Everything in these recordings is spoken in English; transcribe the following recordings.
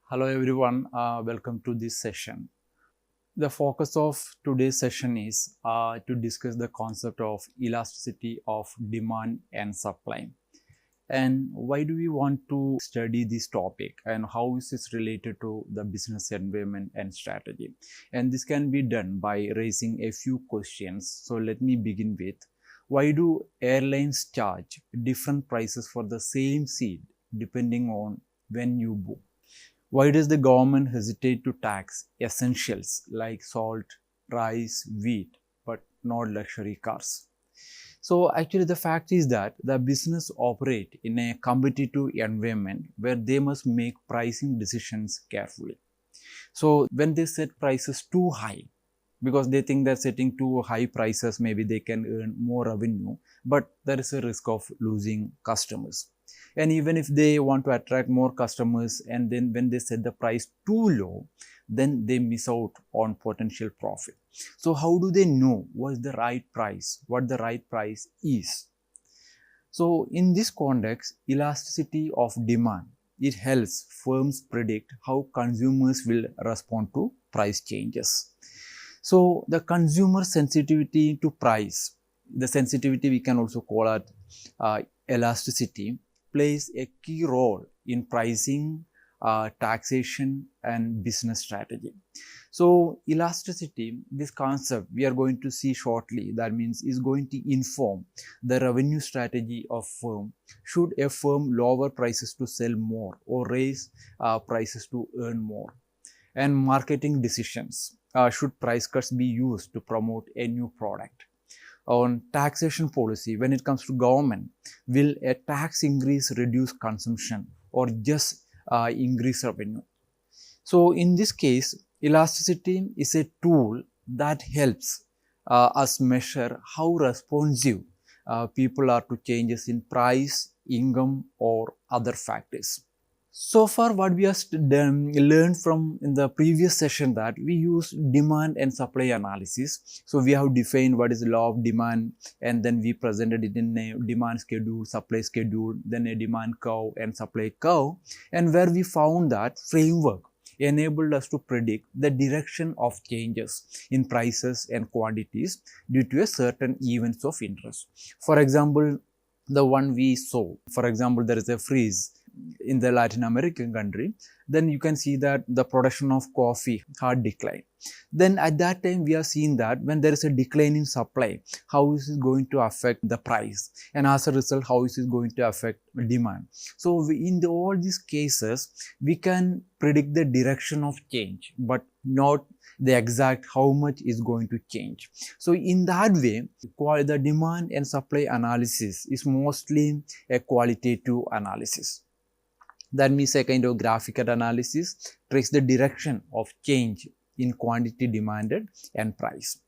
Hello everyone, welcome to this session. The focus of today's session is to discuss the concept of elasticity of demand and supply. And why do we want to study this topic and how is this related to the business environment and strategy? And this can be done by raising a few questions. So let me begin with, why do airlines charge different prices for the same seat depending on when you book? Why does the government hesitate to tax essentials like salt, rice, wheat, but not luxury cars? So actually the fact is that the business operate in a competitive environment where they must make pricing decisions carefully. So when they set prices too high, because they think that setting too high prices, maybe they can earn more revenue, but there is a risk of losing customers. And even if they want to attract more customers, and then when they set the price too low, then they miss out on potential profit. So how do they know what is the right price, what the right price is? So in this context, elasticity of demand, it helps firms predict how consumers will respond to price changes. So the consumer sensitivity to price, the sensitivity we can also call it elasticity, plays a key role in pricing, taxation and business strategy. So elasticity, this concept we are going to see shortly, that means is going to inform the revenue strategy of firm. Should a firm lower prices to sell more or raise prices to earn more? And marketing decisions, should price cuts be used to promote a new product? On taxation policy, when it comes to government, will a tax increase reduce consumption or just increase revenue? So in this case, elasticity is a tool that helps us measure how responsive people are to changes in price, income or other factors. So far what we have learned from in the previous session, that we use demand and supply analysis. So we have defined what is the law of demand, and then we presented it in a demand schedule, supply schedule, then a demand curve and supply curve, and where we found that framework enabled us to predict the direction of changes in prices and quantities due to a certain events of interest. For example, the one we saw, for example, there is a freeze in the Latin American country, then you can see that the production of coffee had declined. Then at that time we have seen that when there is a decline in supply, how is it going to affect the price, and as a result how is it going to affect demand. So in all these cases we can predict the direction of change, but not the exact how much is going to change. So in that way, the demand and supply analysis is mostly a qualitative analysis. That means a kind of graphical analysis tracks the direction of change in quantity demanded and price.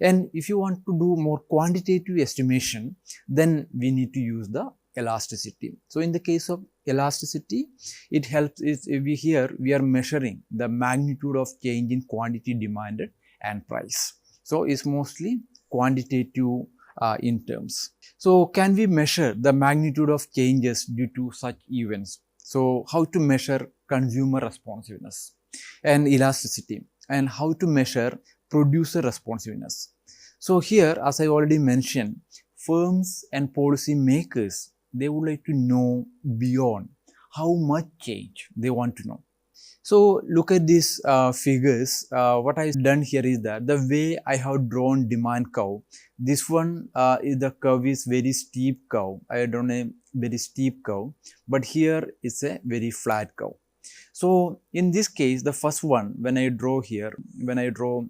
And if you want to do more quantitative estimation, then we need to use the elasticity. So in the case of elasticity, it helps is we are measuring the magnitude of change in quantity demanded and price. So it's mostly quantitative in terms. So can we measure the magnitude of changes due to such events? So how to measure consumer responsiveness and elasticity, and how to measure producer responsiveness. So here, as I already mentioned, firms and policy makers, they would like to know beyond how much change they want to know. So look at these figures. What I have done here is that the way I have drawn demand curve, this one is the curve is very steep curve. I have drawn a very steep curve, but here is a very flat curve. So in this case, the first one, when I draw here, when I draw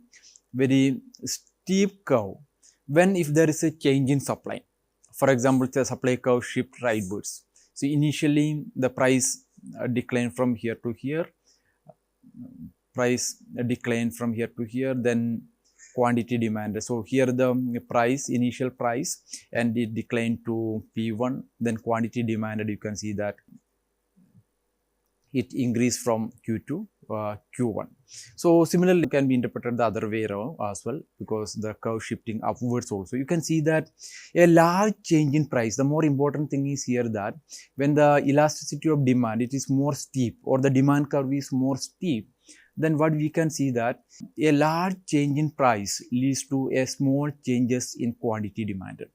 very steep curve, when if there is a change in supply, for example, the supply curve shift rightwards. So initially the price declined from here to here, price decline from here to here, then quantity demanded. So here the price, initial price, and it declined to P1, then quantity demanded, you can see that it increased from Q2 Q1. So similarly, it can be interpreted the other way around as well, because the curve shifting upwards also. You can see that a large change in price. The more important thing is here that when the elasticity of demand, it is more steep, or the demand curve is more steep, then what we can see that a large change in price leads to a small changes in quantity demanded.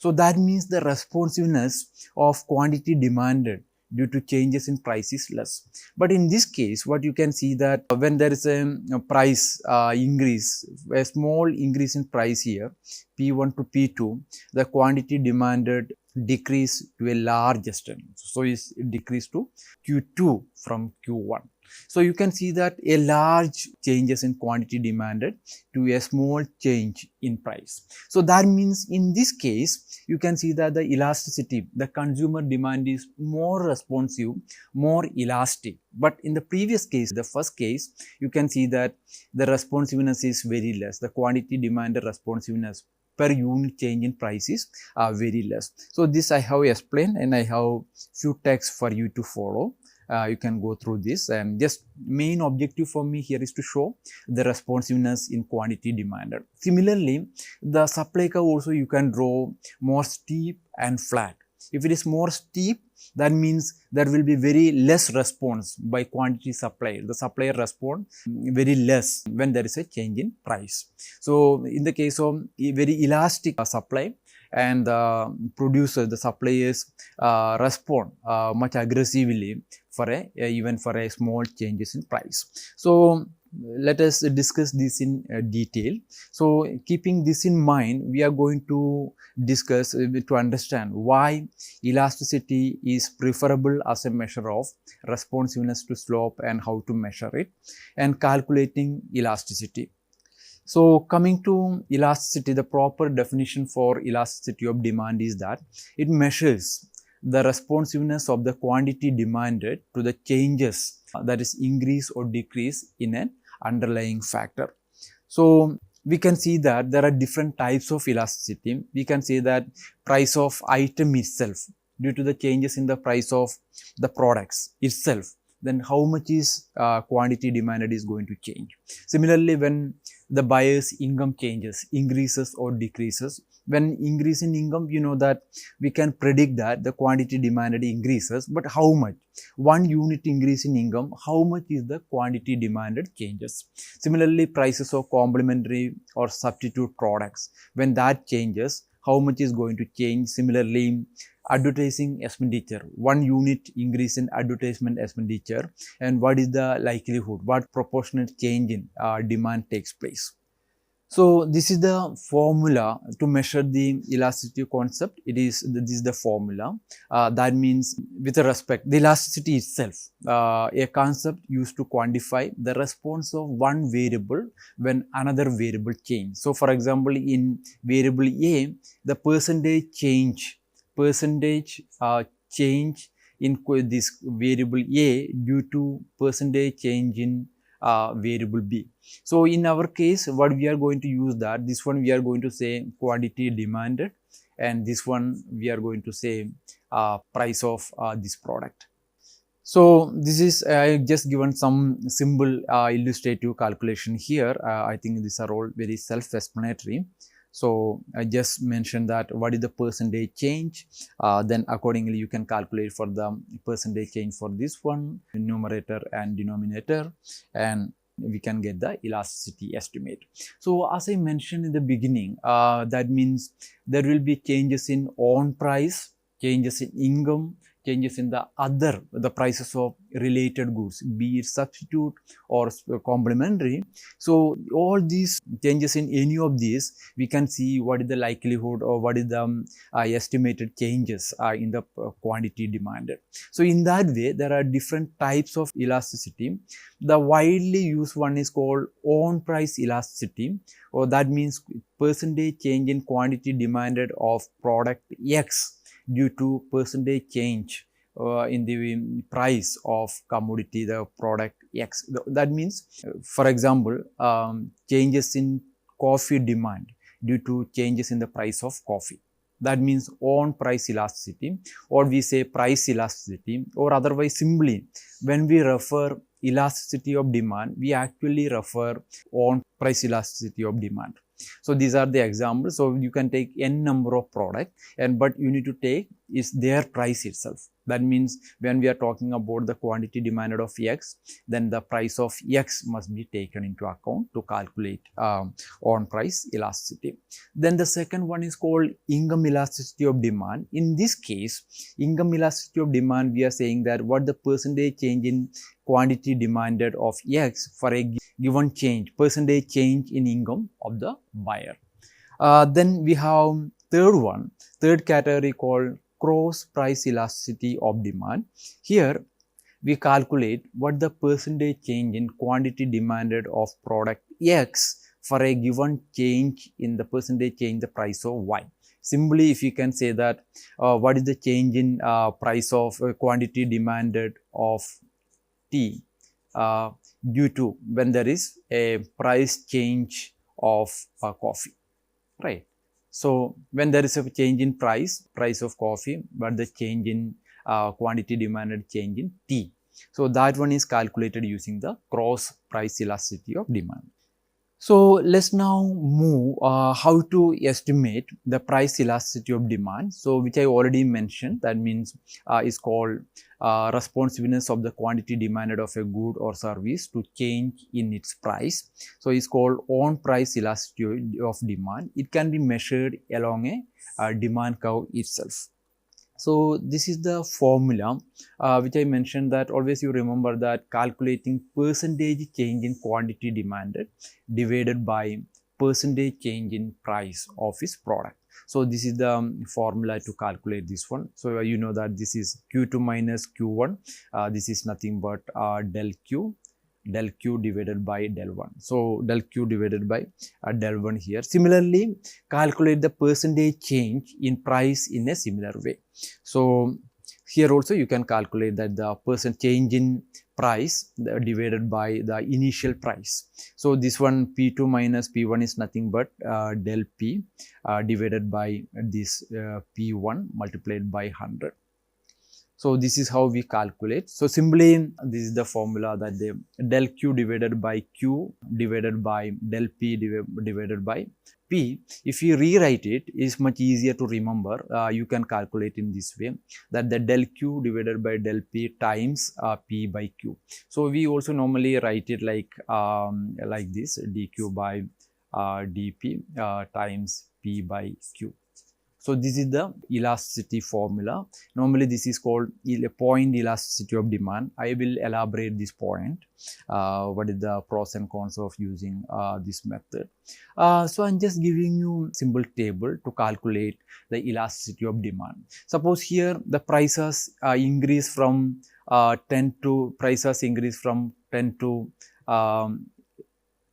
So that means the responsiveness of quantity demanded due to changes in price is less. But in this case, what you can see that when there is a price increase, a small increase in price here, P1 to P2, the quantity demanded decrease to a large extent. So is decreased to Q2 from Q1. So you can see that a large changes in quantity demanded to a small change in price. So that means in this case, you can see that the elasticity, the consumer demand is more responsive, more elastic. But in the previous case, the first case, you can see that the responsiveness is very less. The quantity demanded responsiveness per unit change in prices are very less. So this I have explained, and I have few texts for you to follow. You can go through this, and just main objective for me here is to show the responsiveness in quantity demanded. Similarly, the supply curve also you can draw more steep and flat. If it is more steep, that means there will be very less response by quantity supplied. The supplier respond very less when there is a change in price. So in the case of a very elastic supply, and the producers, the suppliers respond much aggressively for even for a small changes in price. So let us discuss this in detail. So keeping this in mind, we are going to discuss to understand why elasticity is preferable as a measure of responsiveness to slope, and how to measure it, and calculating elasticity. So coming to elasticity, the proper definition for elasticity of demand is that it measures the responsiveness of the quantity demanded to the changes, that is increase or decrease in an underlying factor. So we can see that there are different types of elasticity. We can say that price of item itself, due to the changes in the price of the products itself, then how much is quantity demanded is going to change. Similarly, when the buyer's income changes, increases or decreases, when increase in income, you know that we can predict that the quantity demanded increases, but how much? 1 unit increase in income, how much is the quantity demanded changes. Similarly, prices of complementary or substitute products, when that changes, how much is going to change. Similarly, advertising expenditure, 1 unit increase in advertisement expenditure, and what is the likelihood, what proportionate change in demand takes place. So this is the formula to measure the elasticity concept. This is the formula. That means with respect, the elasticity itself, a concept used to quantify the response of one variable when another variable change. So for example, in variable A, the percentage change in this variable A due to percentage change in variable B. So in our case, what we are going to use that, this one we are going to say quantity demanded, and this one we are going to say price of this product. So this is just given some simple illustrative calculation here. I think these are all very self-explanatory. So I just mentioned that what is the percentage change, then accordingly you can calculate for the percentage change for this one, numerator and denominator, and we can get the elasticity estimate. So as I mentioned in the beginning, that means there will be changes in own price, changes in income, changes in the prices of related goods, be it substitute or complementary. So all these changes in any of these, we can see what is the likelihood or what is the estimated changes in the quantity demanded. So in that way, there are different types of elasticity. The widely used one is called own price elasticity, or that means percentage change in quantity demanded of product X due to percentage change in the price of commodity, the product X. That means, for example, changes in coffee demand due to changes in the price of coffee. That means own price elasticity, or we say price elasticity, or otherwise simply when we refer elasticity of demand, we actually refer on price elasticity of demand. So these are the examples. So you can take n number of product, and but you need to take is their price itself. That means when we are talking about the quantity demanded of X, then the price of X must be taken into account to calculate on price elasticity. Then the second one is called income elasticity of demand. In this case, income elasticity of demand, we are saying that what the percentage change in quantity demanded of X for a given change, percentage change in income of the buyer. Then we have third category called cross price elasticity of demand. Here we calculate what the percentage change in quantity demanded of product X for a given change in the percentage change the price of Y. Simply, if you can say that what is the change in price of quantity demanded of T due to when there is a price change of coffee, right? So when there is a change in price of coffee, but the change in quantity demanded change in T. So that one is calculated using the cross price elasticity of demand. So let's now move how to estimate the price elasticity of demand. So which I already mentioned, that means is called responsiveness of the quantity demanded of a good or service to change in its price. So it's called on price elasticity of demand. It can be measured along a demand curve itself. So this is the formula which I mentioned, that always you remember that calculating percentage change in quantity demanded divided by percentage change in price of its product. So this is the formula to calculate this one. So you know that this is Q2 minus Q1. This is nothing but del Q divided by del 1. So del Q divided by del 1 here. Similarly, calculate the percentage change in price in a similar way. So here also you can calculate that the percent change in price divided by the initial price. So this one P2 minus P1 is nothing but del P divided by this P1 multiplied by 100. So this is how we calculate. So simply this is the formula, that the del Q divided by Q divided by del P divided by P. If you rewrite it, is much easier to remember. You can calculate in this way, that the del Q divided by del P times P by Q. So we also normally write it like this, dQ by dP times P by Q. So this is the elasticity formula. Normally this is called point elasticity of demand. I will elaborate this point. What is the pros and cons of using this method. So I'm just giving you simple table to calculate the elasticity of demand. Suppose here the prices increase from 10 to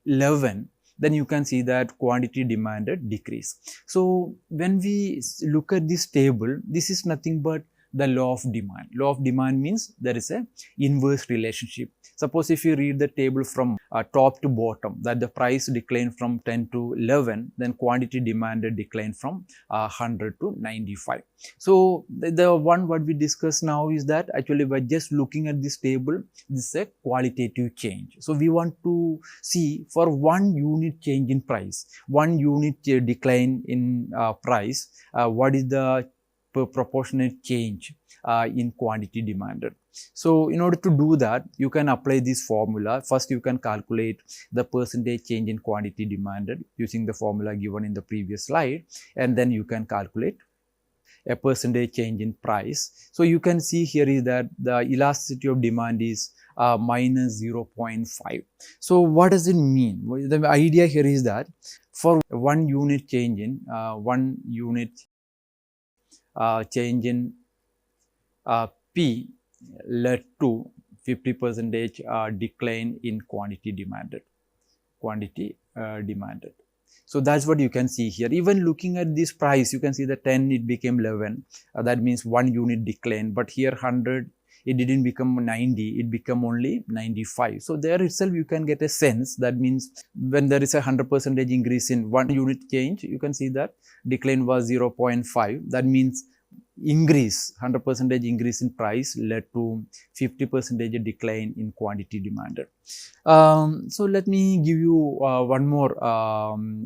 11. Then you can see that quantity demanded decrease. So when we look at this table, this is nothing but the law of demand. Law of demand means there is a inverse relationship. Suppose if you read the table from top to bottom, that the price declined from 10 to 11, then quantity demanded declined from 100 to 95. So the one what we discuss now is that actually by just looking at this table, this is a qualitative change. So we want to see for 1 unit change in price, 1 unit decline in price, what is the proportionate change in quantity demanded. So in order to do that, you can apply this formula. First you can calculate the percentage change in quantity demanded using the formula given in the previous slide, and then you can calculate a percentage change in price. So you can see here is that the elasticity of demand is minus 0.5. So what does it mean? The idea here is that for 1 unit change in change in P led to 50% decline in quantity demanded. So that's what you can see here. Even looking at this price, you can see the 10 it became 11. That means 1 unit decline. But here 100 it didn't become 90, it became only 95. So there itself you can get a sense. That means when there is a 100% increase in 1 unit change, you can see that decline was 0.5. That means increase, 100% increase in price led to 50% decline in quantity demanded. So let me give you one more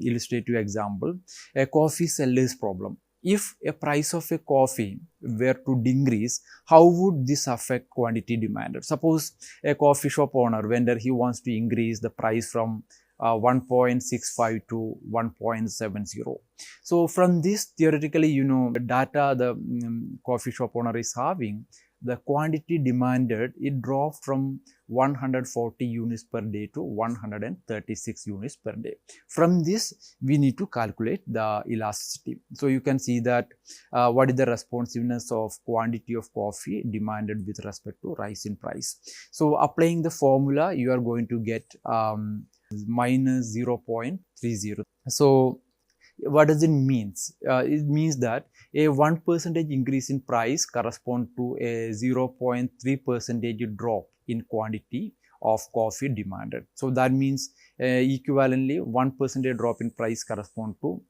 illustrative example, a coffee seller's problem. If a price of a coffee were to decrease, how would this affect quantity demanded? Suppose a coffee shop owner, vendor, he wants to increase the price from 1.65 to 1.70. So from this, theoretically, the data the coffee shop owner is having, the quantity demanded, it dropped from 140 units per day to 136 units per day. From this, we need to calculate the elasticity. So you can see that what is the responsiveness of quantity of coffee demanded with respect to rise in price. So applying the formula, you are going to get minus 0.30. So what does it mean? It means that a 1% increase in price corresponds to a 0.3% drop in quantity of coffee demanded. So that means equivalently 1% drop in price corresponds to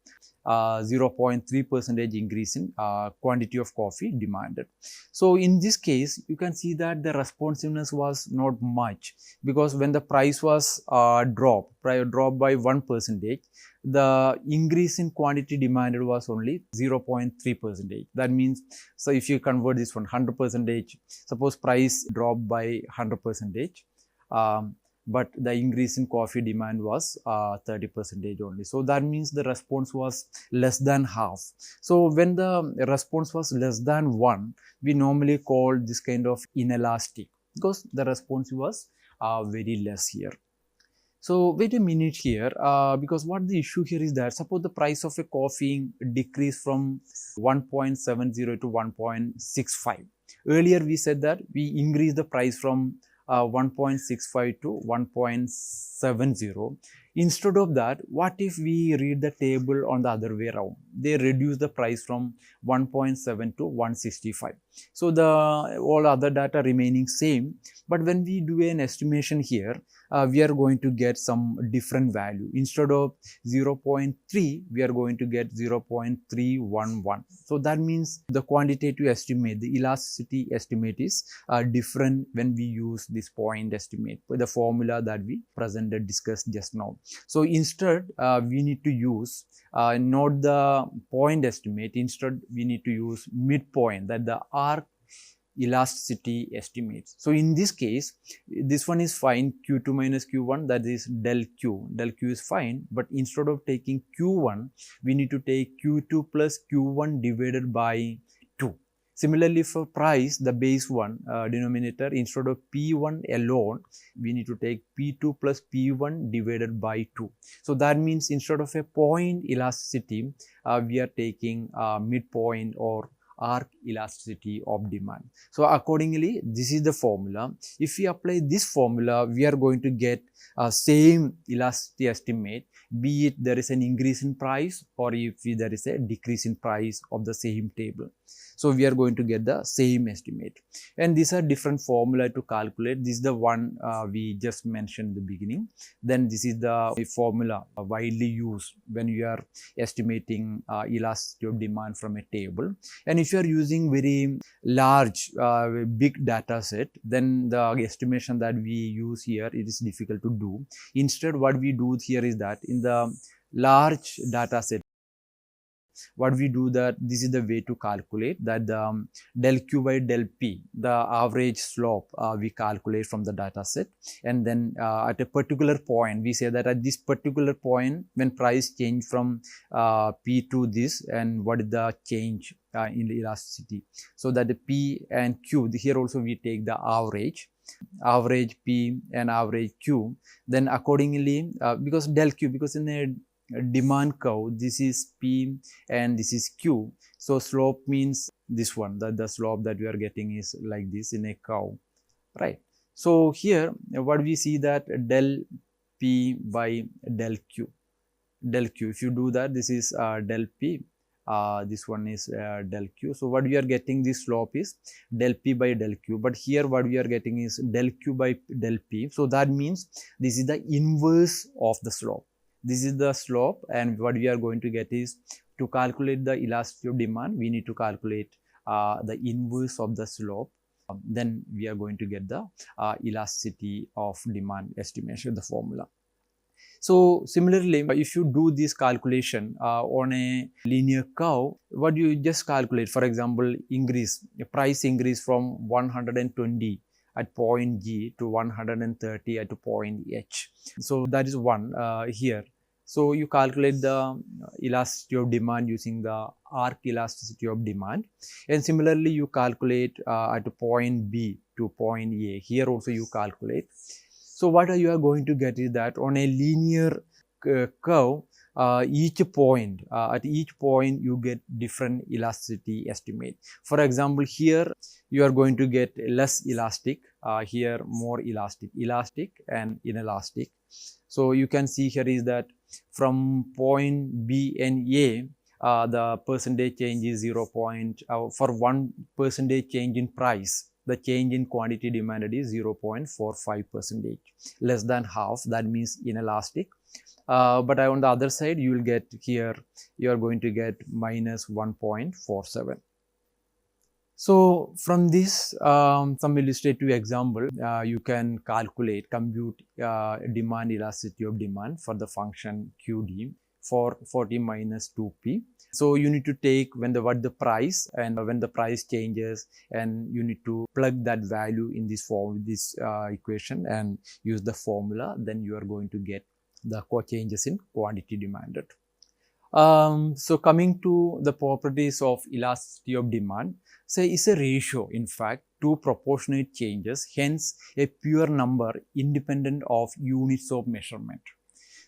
0.3% increase in quantity of coffee demanded. So in this case, you can see that the responsiveness was not much, because when the price was dropped by 1%, the increase in quantity demanded was only 0.3%. That means, so if you convert this one 100%, suppose price dropped by 100%, but the increase in coffee demand was 30% only. So that means the response was less than half. So when the response was less than 1, we normally call this kind of inelastic, because the response was very less here. So wait a minute here, because what the issue here is that, suppose the price of a coffee decreased from 1.70 to 1.65. Earlier we said that we increased the price from 1.65 to 1.70. Instead of that, what if we read the table on the other way around? They reduce the price from 1.7 to 165. So the all other data remaining same, but when we do an estimation here, we are going to get some different value. Instead of 0.3, we are going to get 0.311. So that means the quantitative estimate, the elasticity estimate is different when we use this point estimate, the formula that we discussed just now. So instead, we need to use not the point estimate. Instead, we need to use midpoint, that the arc elasticity estimates. So in this case, this one is fine, Q2 minus Q1, that is del Q. Del Q is fine, but instead of taking Q1, we need to take Q2 plus Q1 divided by 2. Similarly, for price, the base one denominator, instead of P1 alone, we need to take P2 plus P1 divided by 2. So that means instead of a point elasticity, we are taking midpoint or arc elasticity of demand. So accordingly, this is the formula. If we apply this formula, we are going to get same elasticity estimate, be it there is an increase in price or if there is a decrease in price of the same table. So we are going to get the same estimate, and these are different formula to calculate. This is the one we just mentioned in the beginning. Then this is the formula widely used when you are estimating elasticity of demand from a table. And if you are using very large big data set, then the estimation that we use here, it is difficult to do. Instead, what we do here is that in the large data set, what we do, that this is the way to calculate that the del Q by del P, the average slope we calculate from the data set, and then at a particular point, we say that at this particular point, when price change from P to this, and what is the change in the elasticity. So that the P and Q, here also we take the average P and average Q. Then accordingly, because del Q, because in a demand curve, this is P and this is Q. So slope means this one, that the slope that we are getting is like this in a curve, right? So here what we see, that del P by del Q. If you do that, this is del P, this one is del Q. So what we are getting, this slope is del P by del Q, but here what we are getting is del Q by del P. So that means this is the inverse of the slope. This is the slope, and what we are going to get is, to calculate the elasticity of demand, we need to calculate the inverse of the slope, then we are going to get the elasticity of demand estimation, the formula. So similarly, if you do this calculation on a linear curve, what you just calculate, for example, price increase from 120 at point G to 130 at point H. So that is one here. So you calculate the elasticity of demand using the arc elasticity of demand, and similarly you calculate at point B to point A. Here also you calculate. So what you are going to get is that on a linear curve, at each point you get different elasticity estimate. For example, here you are going to get less elastic, here more elastic and inelastic. So you can see here is that from point B and A, the percentage change is 0. For 1% change in price, the change in quantity demanded is 0.45%, less than half, that means inelastic. But on the other side, you will get here, you are going to get minus 1.47. So from this some illustrative example, you can compute demand elasticity of demand for the function QD for 40 minus 2p. So you need to take what the price, and when the price changes, and you need to plug that value in this equation and use the formula, then you are going to get the changes in quantity demanded. So coming to the properties of elasticity of demand, say is a ratio, in fact, to proportionate changes, hence a pure number independent of units of measurement.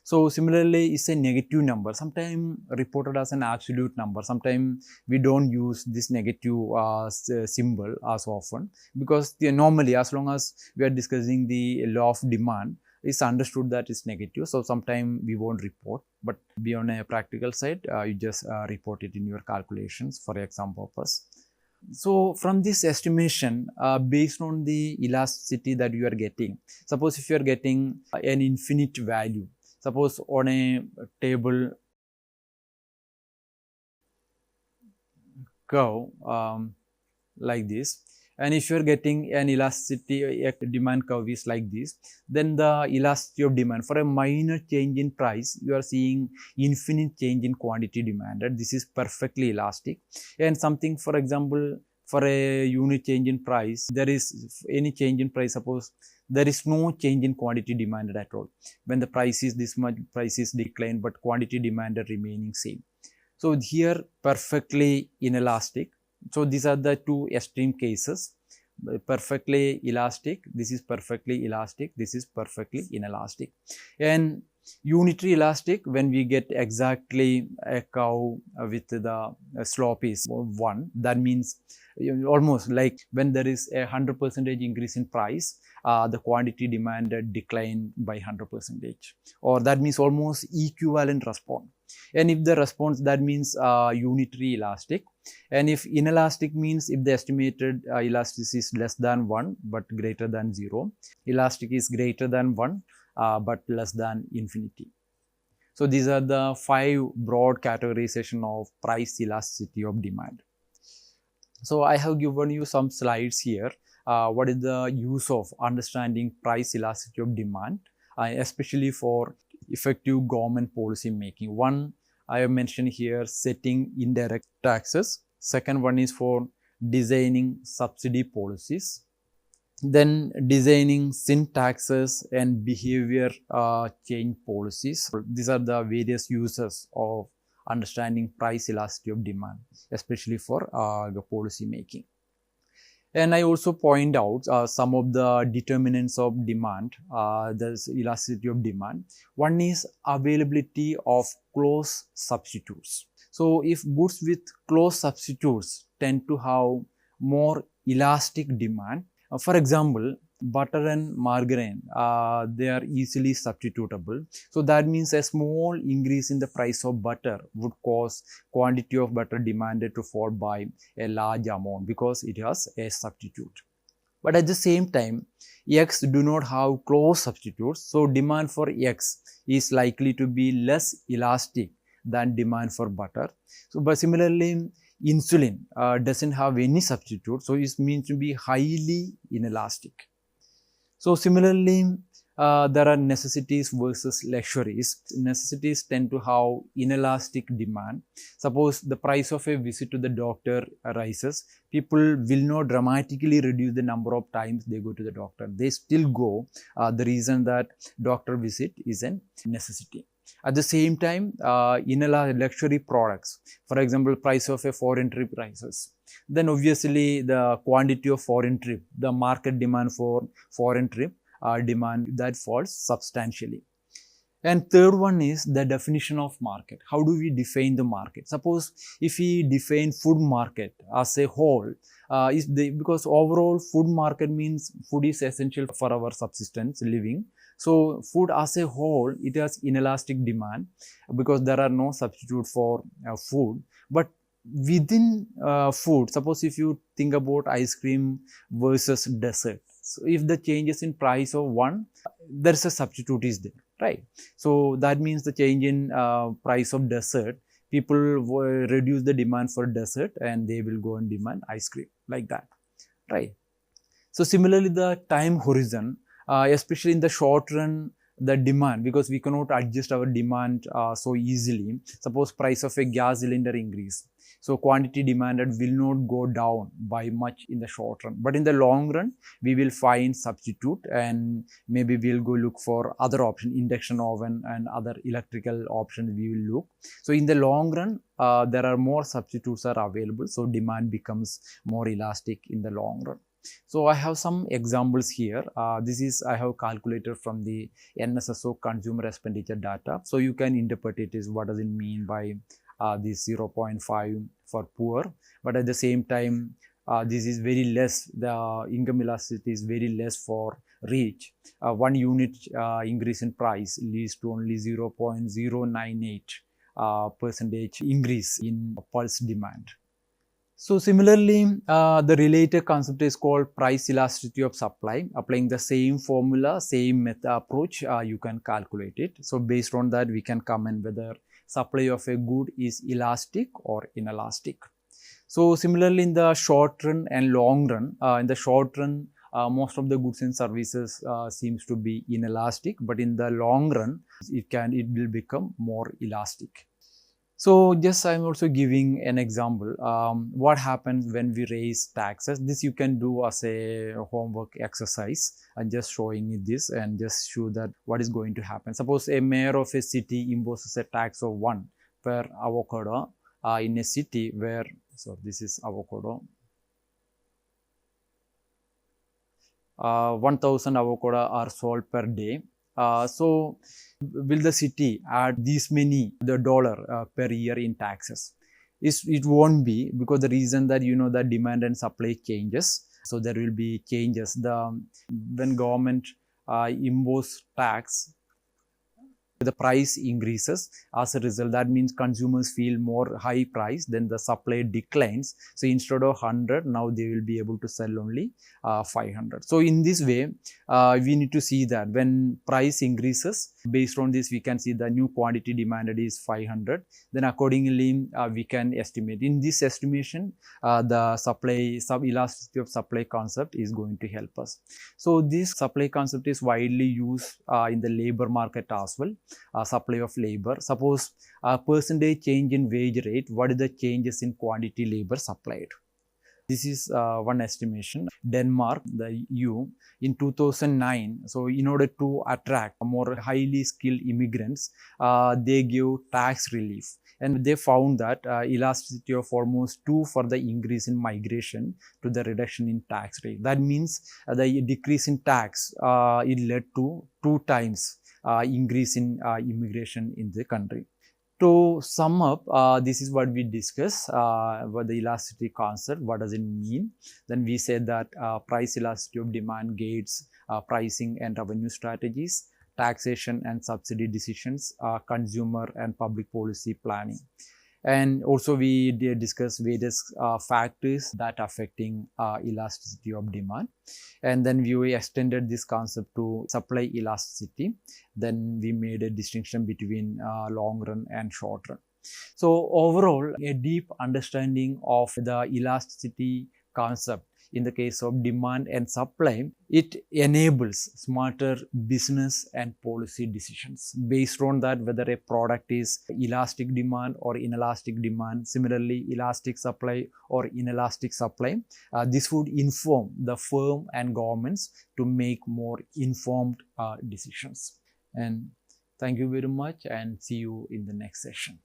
So similarly, it's a negative number, sometimes reported as an absolute number. Sometimes we don't use this negative symbol as often, because normally, as long as we are discussing the law of demand, it's understood that it's negative. So sometimes we won't report, but beyond a practical side, you just report it in your calculations for exam purpose. So from this estimation, based on the elasticity that you are getting, suppose if you are getting an infinite value, suppose on a table curve like this, and if you are getting an elasticity demand curve is like this, then the elasticity of demand for a minor change in price, you are seeing infinite change in quantity demanded. This is perfectly elastic. And something, for example, for a unit change in price, there is any change in price, suppose there is no change in quantity demanded at all. When the price is this much, price is declined, but quantity demanded remaining same. So here perfectly inelastic. So these are the two extreme cases, perfectly elastic, this is perfectly elastic, this is perfectly inelastic. And unitary elastic, when we get exactly a curve with the slope is 1, that means almost like when there is a 100% increase in price, the quantity demanded decline by 100%, or that means almost equivalent response. And if the response, that means unitary elastic. And if inelastic means if the estimated elasticity is less than 1 but greater than 0, elastic is greater than 1 but less than infinity. So these are the 5 broad categorization of price elasticity of demand. So I have given you some slides here. What is the use of understanding price elasticity of demand, especially for effective government policy making. One, I have mentioned here, setting indirect taxes. Second one is for designing subsidy policies. Then designing sin taxes and behavior change policies. These are the various uses of understanding price elasticity of demand, especially for the policy making. And I also point out some of the determinants of demand, the elasticity of demand. One is availability of close substitutes. So if goods with close substitutes tend to have more elastic demand, for example, butter and margarine, they are easily substitutable. So that means a small increase in the price of butter would cause quantity of butter demanded to fall by a large amount because it has a substitute. But at the same time, eggs do not have close substitutes, so demand for eggs is likely to be less elastic than demand for butter. So, but similarly, insulin doesn't have any substitute, so it means to be highly inelastic. So similarly, there are necessities versus luxuries. Necessities tend to have inelastic demand. Suppose the price of a visit to the doctor rises, people will not dramatically reduce the number of times they go to the doctor. They still go. The reason that doctor visit is a necessity. At the same time, luxury products, for example, price of a foreign trip rises, then obviously the quantity of foreign trip, the market demand for foreign trip demand, that falls substantially. And third one is the definition of market. How do we define the market? Suppose if we define food market as a whole, because overall food market means food is essential for our subsistence living. So food as a whole, it has inelastic demand because there are no substitute for food. But within food, suppose if you think about ice cream versus dessert, so if the changes in price of one, there's a substitute is there, right? So that means the change in price of dessert, people reduce the demand for dessert and they will go and demand ice cream, like that, right? So similarly, the time horizon, especially in the short run, the demand, because we cannot adjust our demand so easily. Suppose price of a gas cylinder increase, so quantity demanded will not go down by much in the short run, but in the long run we will find substitute and maybe we'll go look for other option, induction oven and other electrical options we will look. So in the long run there are more substitutes are available, so demand becomes more elastic in the long run. So I have some examples here. This is I have calculated from the NSSO consumer expenditure data. So you can interpret it as what does it mean by this 0.5 for poor, but at the same time this is very less, the income elasticity is very less for rich. 1 unit increase in price leads to only 0.098 percentage increase in pulse demand. So similarly, the related concept is called price elasticity of supply. Applying the same formula, same method approach, you can calculate it. So based on that, we can comment whether supply of a good is elastic or inelastic. So similarly, in the short run and long run, in the short run, most of the goods and services seems to be inelastic, but in the long run, it will become more elastic. So just I'm also giving an example. What happens when we raise taxes? This you can do as a homework exercise. I'm just showing you this and just show that what is going to happen. Suppose a mayor of a city imposes a tax of 1 per avocado in a city where, so this is avocado. 1,000 avocado are sold per day. So will the city add these many dollar per year in taxes? It won't be, because the reason that the demand and supply changes, so there will be changes. When government impose tax, the price increases. As a result, that means consumers feel more high price, then the supply declines. So instead of 100, now they will be able to sell only 500. So in this way, we need to see that when price increases, based on this, we can see the new quantity demanded is 500. Then accordingly, we can estimate. In this estimation, the elasticity of supply concept is going to help us. So this supply concept is widely used in the labor market as well. Supply of labor. Suppose a percentage change in wage rate, what is the changes in quantity labor supplied? This is one estimation. Denmark, the EU, in 2009, so in order to attract more highly skilled immigrants, they give tax relief. And they found that elasticity of almost 2 for the increase in migration to the reduction in tax rate. That means the decrease in tax, it led to 2 times increase in immigration in the country. To sum up, this is what we discussed about the elasticity concept. What does it mean? Then we said that price elasticity of demand gates pricing and revenue strategies, taxation and subsidy decisions, consumer and public policy planning. And also we did discuss various factors that affecting elasticity of demand. And then we extended this concept to supply elasticity. Then we made a distinction between long run and short run. So overall, a deep understanding of the elasticity concept in the case of demand and supply, it enables smarter business and policy decisions based on that, whether a product is elastic demand or inelastic demand, similarly elastic supply or inelastic supply. This would inform the firm and governments to make more informed decisions. And thank you very much, and see you in the next session.